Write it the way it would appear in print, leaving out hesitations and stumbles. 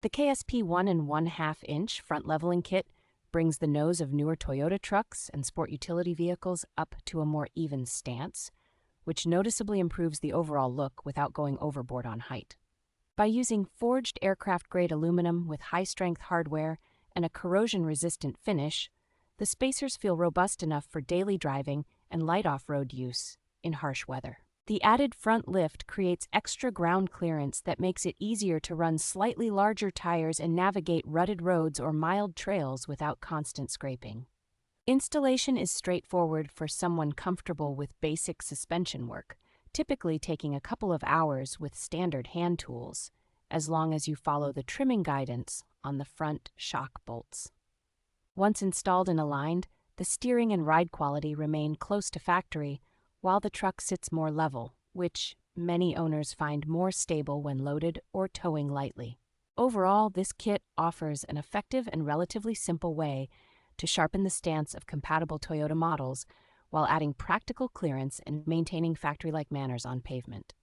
The KSP 1.5 inch front leveling kit brings the nose of newer Toyota trucks and sport utility vehicles up to a more even stance, which noticeably improves the overall look without going overboard on height. By using forged aircraft-grade aluminum with high-strength hardware and a corrosion-resistant finish, the spacers feel robust enough for daily driving and light off-road use in harsh weather. The added front lift creates extra ground clearance that makes it easier to run slightly larger tires and navigate rutted roads or mild trails without constant scraping. Installation is straightforward for someone comfortable with basic suspension work, typically taking a couple of hours with standard hand tools, as long as you follow the trimming guidance on the front shock bolts. Once installed and aligned, the steering and ride quality remain close to factory, while the truck sits more level, which many owners find more stable when loaded or towing lightly. Overall, this kit offers an effective and relatively simple way to sharpen the stance of compatible Toyota models while adding practical clearance and maintaining factory-like manners on pavement.